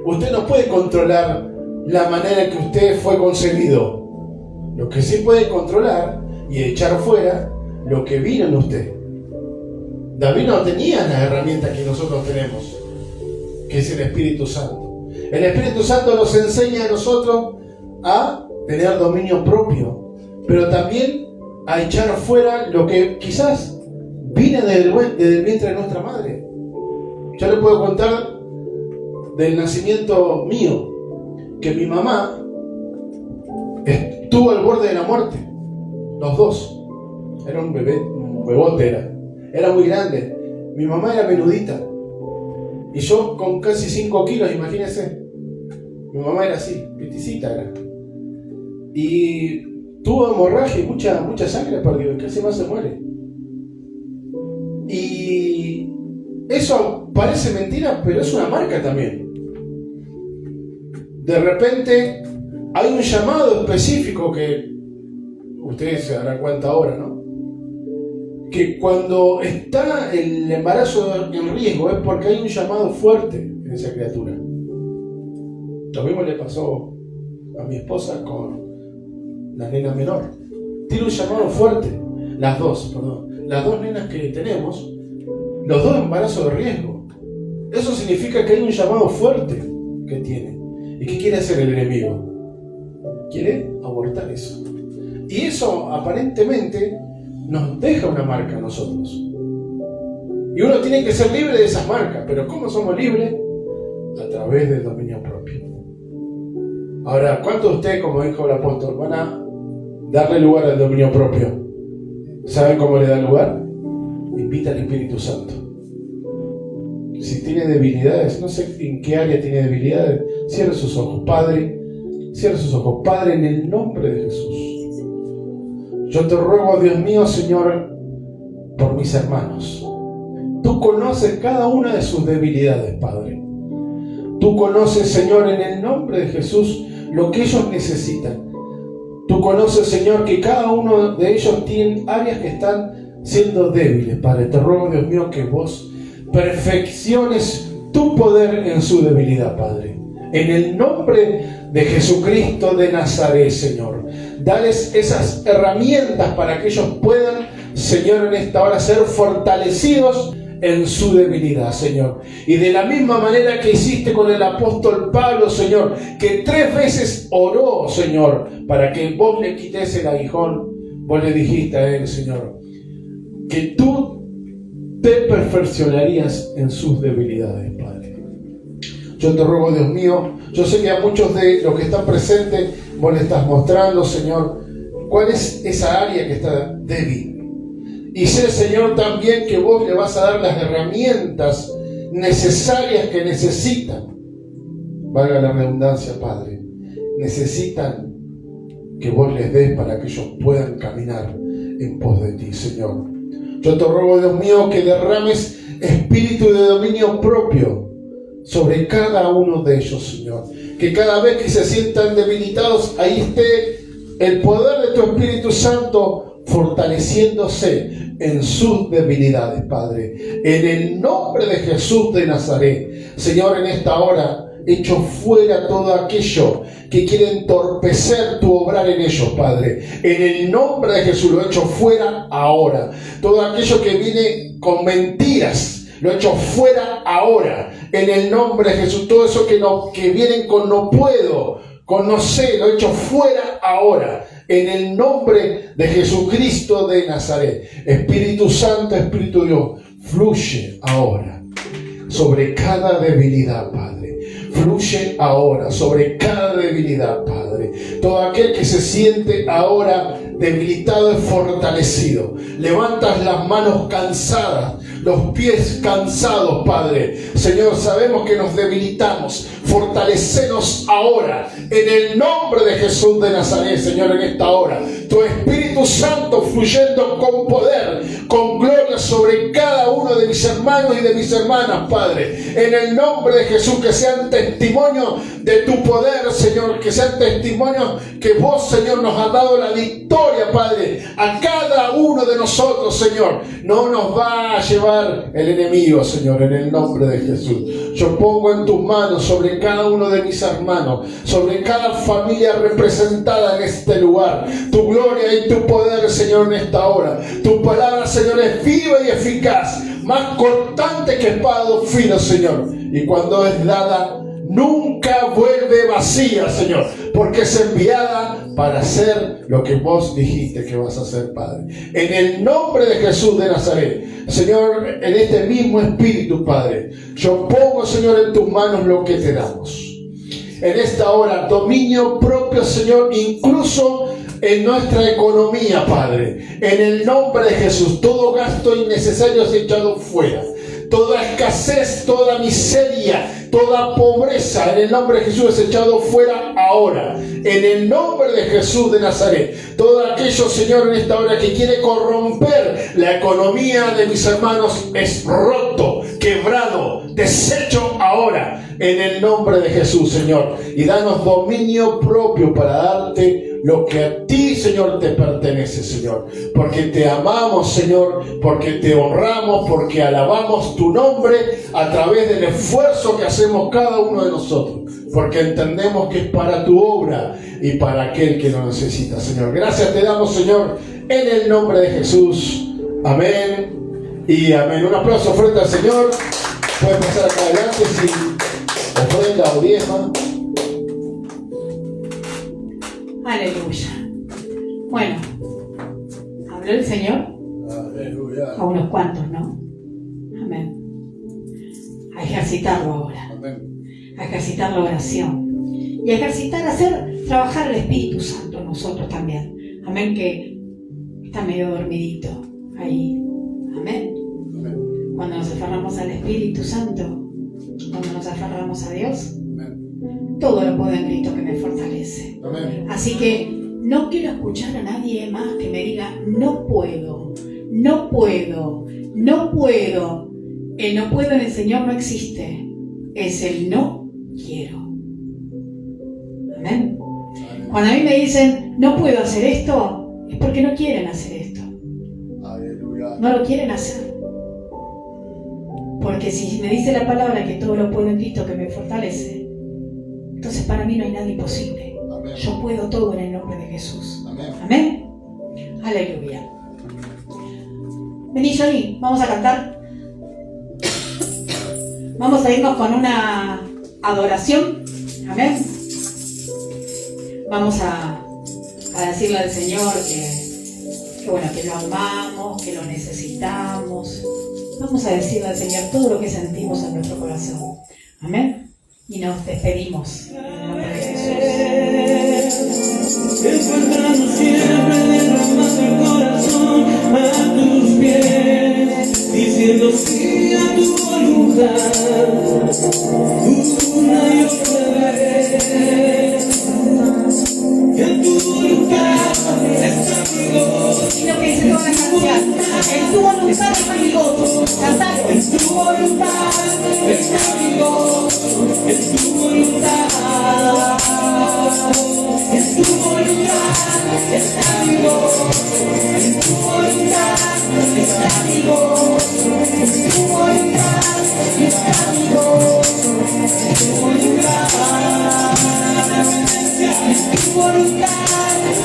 Usted no puede controlar la manera en que usted fue concebido. Lo que sí puede controlar y echar fuera lo que vino en usted. David no tenía las herramientas que nosotros tenemos, que es el Espíritu Santo. El Espíritu Santo nos enseña a nosotros a tener dominio propio, pero también a echar fuera lo que quizás viene desde el vientre de nuestra madre. Yo le puedo contar del nacimiento mío, que mi mamá estuvo al borde de la muerte, los dos. Era un bebé, un bebote era muy grande. Mi mamá era menudita y yo con casi 5 kilos, imagínense. Mi mamá era así, peticita era. Y tuvo hemorragia y mucha sangre perdió, y casi más se muere. Y eso parece mentira, pero es una marca también. De repente hay un llamado específico que ustedes se darán cuenta ahora, ¿no? Que cuando está el embarazo en riesgo es porque hay un llamado fuerte en esa criatura. Lo mismo le pasó a mi esposa con la nena menor. Tiene un llamado fuerte. Las dos nenas que tenemos, los 2 embarazos de riesgo. Eso significa que hay un llamado fuerte que tiene. ¿Y qué quiere hacer el enemigo? Quiere abortar eso. Y eso aparentemente nos deja una marca a nosotros. Y uno tiene que ser libre de esas marcas. ¿Pero cómo somos libres? A través del dominio propio. Ahora, ¿cuántos de ustedes, como dijo el apóstol, van a darle lugar al dominio propio? ¿Saben cómo le da lugar? Invita al Espíritu Santo. Si tiene debilidades, no sé en qué área tiene debilidades, cierre sus ojos. Padre, cierre sus ojos. Padre, en el nombre de Jesús, yo te ruego, Dios mío, Señor, por mis hermanos. Tú conoces cada una de sus debilidades, Padre. Tú conoces, Señor, en el nombre de Jesús, lo que ellos necesitan. Tú conoces, Señor, que cada uno de ellos tiene áreas que están siendo débiles, Padre. Te ruego, Dios mío, que vos perfecciones tu poder en su debilidad, Padre. En el nombre de Jesucristo de Nazaret, Señor. Dales esas herramientas para que ellos puedan, Señor, en esta hora ser fortalecidos en su debilidad, Señor. Y de la misma manera que hiciste con el apóstol Pablo, Señor, que 3 veces oró, Señor, para que vos le quites el aguijón, vos le dijiste a él, Señor, que tú te perfeccionarías en sus debilidades, Padre. Yo te ruego, Dios mío, yo sé que a muchos de los que están presentes vos le estás mostrando, Señor, cuál es esa área que está débil. Y sé, Señor, también que vos le vas a dar las herramientas necesarias que necesitan. Valga la redundancia, Padre. Necesitan que vos les des para que ellos puedan caminar en pos de ti, Señor. Yo te ruego, Dios mío, que derrames espíritu de dominio propio sobre cada uno de ellos, Señor. Que cada vez que se sientan debilitados, ahí esté el poder de tu Espíritu Santo fortaleciéndose en sus debilidades, Padre. En el nombre de Jesús de Nazaret, Señor, en esta hora, echo fuera todo aquello que quiere entorpecer tu obrar en ellos, Padre. En el nombre de Jesús lo echo fuera ahora. Todo aquello que viene con mentiras, lo echo fuera ahora. En el nombre de Jesús, todo eso que vienen con no puedo, con no sé, lo echo fuera ahora. En el nombre de Jesucristo de Nazaret. Espíritu Santo, Espíritu Dios, fluye ahora sobre cada debilidad, Padre. Fluye ahora sobre cada debilidad, Padre. Todo aquel que se siente ahora debilitado es fortalecido. Levantas las manos cansadas, los pies cansados, Padre. Señor, sabemos que nos debilitamos. Fortalecenos ahora en el nombre de Jesús de Nazaret, Señor, en esta hora. Tu Espíritu Santo fluyendo con poder, con gloria sobre cada uno de mis hermanos y de mis hermanas, Padre. En el nombre de Jesús, que sean testimonio de tu poder, Señor. Que sean testimonio que vos, Señor, nos has dado la victoria, Padre. A cada uno de nosotros, Señor. No nos va a llevar el enemigo, Señor, en el nombre de Jesús. Yo pongo en tus manos sobre cada uno de mis hermanos, sobre cada familia representada en este lugar, tu gloria y tu poder, Señor, en esta hora. Tu palabra, Señor, es viva y eficaz, más cortante que espada de dos filos, Señor. Y cuando es dada, nunca vuelve vacía, Señor, porque es enviada para hacer lo que vos dijiste que vas a hacer, Padre. En el nombre de Jesús de Nazaret, Señor, en este mismo espíritu, Padre, yo pongo, Señor, en tus manos lo que te damos. En esta hora, dominio propio, Señor, incluso en nuestra economía, Padre. En el nombre de Jesús, todo gasto innecesario es echado fuera. Toda escasez, toda miseria, toda pobreza, en el nombre de Jesús es echado fuera ahora. En el nombre de Jesús de Nazaret. Todo aquello, Señor, en esta hora que quiere corromper la economía de mis hermanos es roto, quebrado, deshecho ahora. En el nombre de Jesús, Señor. Y danos dominio propio para darte lo que a ti, Señor, te pertenece, Señor. Porque te amamos, Señor, porque te honramos, porque alabamos tu nombre a través del esfuerzo que hacemos cada uno de nosotros. Porque entendemos que es para tu obra y para aquel que lo necesita, Señor. Gracias te damos, Señor, en el nombre de Jesús. Amén y amén. Un aplauso frente al Señor. Pueden pasar acá adelante sin ofrenda o diezma. Aleluya. Bueno, habló el Señor. Aleluya. A unos cuantos, ¿no? Amén. A ejercitarlo ahora. Amén. A ejercitar la oración. Y a ejercitar, trabajar el Espíritu Santo en nosotros también. Amén, que está medio dormidito ahí. Amén. Amén. Cuando nos aferramos al Espíritu Santo, cuando nos aferramos a Dios, Amén. todo lo puedo en Cristo que me fortalece. Amén. Así que no quiero escuchar a nadie más que me diga no puedo, no puedo, no puedo. El no puedo en el Señor no existe. Es el no quiero. Amén. Cuando a mí me dicen no puedo hacer esto, es porque no quieren hacer esto. Aleluya. No lo quieren hacer. Porque si me dice la palabra que todo lo puedo en Cristo que me fortalece, entonces para mí no hay nada imposible. Amén. Yo puedo todo en el nombre de Jesús. Amén. Amén. Aleluya. Vení, Johnny, vamos a cantar. Vamos a irnos con una adoración. Amén. Vamos a decirle al Señor que bueno, que lo amamos, que lo necesitamos. Vamos a decirle al Señor todo lo que sentimos en nuestro corazón. Amén. Y nos despedimos en el nombre de Jesús. Encuéntranos siempre derramando el corazón a tus pies. una y otra vez. Que tu voluntad está mi gozo. Y lo que dice toda la canción, en tu voluntad está mi gozo. Cantalo. En tu voluntad está mi gozo. En tu voluntad. En tu voluntad está mi gozo. En tu voluntad está mi gozo. En tu voluntad está mi gozo. En tu voluntad. En tu voluntad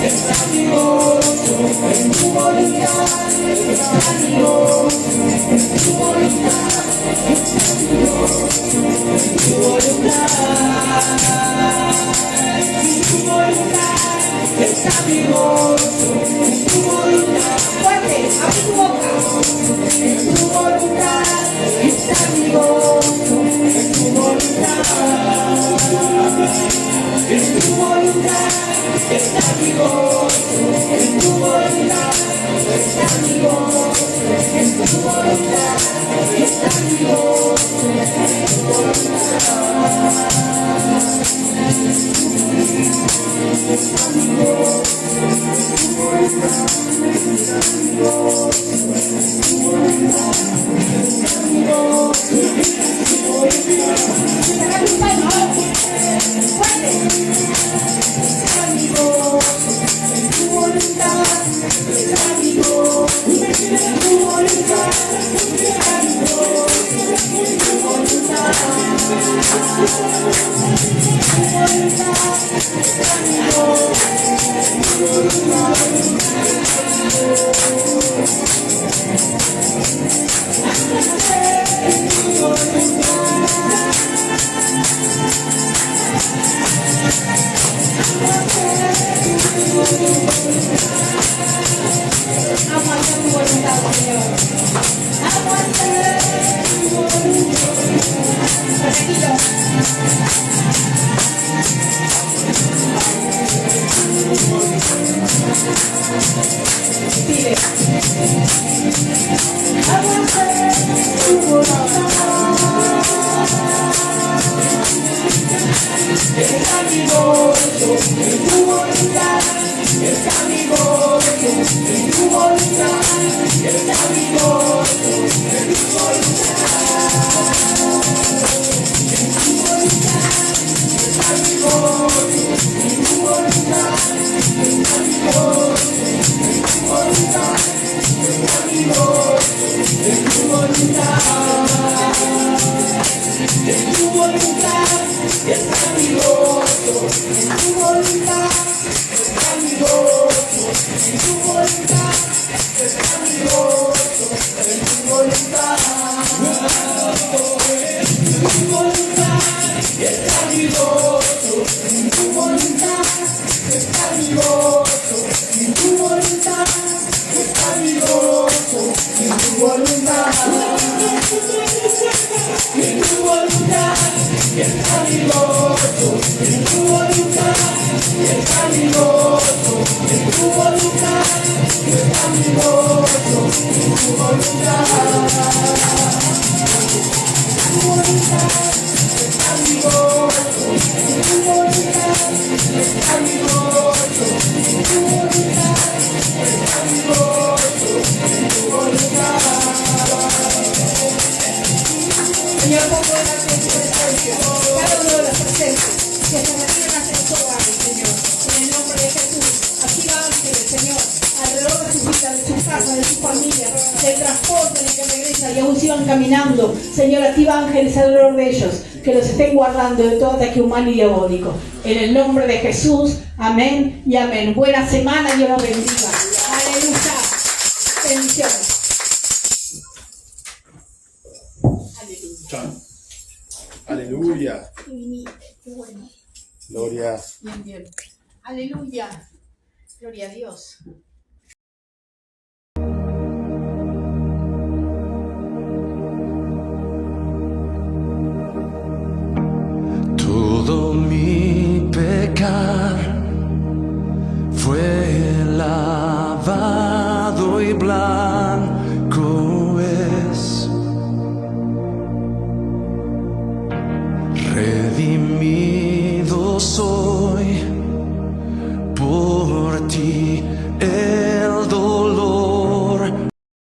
está mi gozo. En tu voluntad está mi gozo. En tu voluntad está mi gozo. En tu voluntad está mi gozo. En tu voluntad. Fuerte, abre tu boca. En tu voluntad está mi gozo. En tu voluntad. En tu voluntad está mi gozo. En tu voluntad está mi gozo. En tu voluntad está mi gozo. En tu Saca tus manos. Fuerte. Aguanta tu voluntad, Señor. Aguanta tu voluntad. Tranquilo. Pide. Aguanta tu voluntad. está mi gozo, en tu voluntad está mi gozo, en tu voluntad está mi gozo, en tu voluntad. En tu voluntad está mi gozo, en tu voluntad está mi gozo, en tu voluntad está mi gozo, en tu voluntad. En tu voluntad está mi gozo, en tu voluntad está mi gozo, en tu voluntad está mi gozo, en tu voluntad. En tu voluntad está mi gozo, en tu voluntad está mi gozo, en tu voluntad está mi gozo, en tu voluntad. En tu voluntad está mi gozo, en tu voluntad está mi gozo, en tu voluntad está mi gozo, en tu voluntad. En tu voluntad está mi gozo, en tu voluntad está mi gozo, en tu voluntad está mi gozo, en tu voluntad. Señor, pongo delante de tu presencia cada uno de los presentes que se retiran hacia los hogares, Señor. En el nombre de Jesús, activa ángeles, Señor, alrededor de su vida, de su casa, de su familia, del transporte en el que regresa y aún sigan caminando. Señor, activa ángeles alrededor de ellos, que los estén guardando de todo ataque humano y diabólico. En el nombre de Jesús, amén y amén. Buena semana, Dios los bendiga. Aleluya. Bendiciones. Aleluya. Qué bueno. Gloria. Bien, bien. Aleluya. Gloria a Dios. Todo mi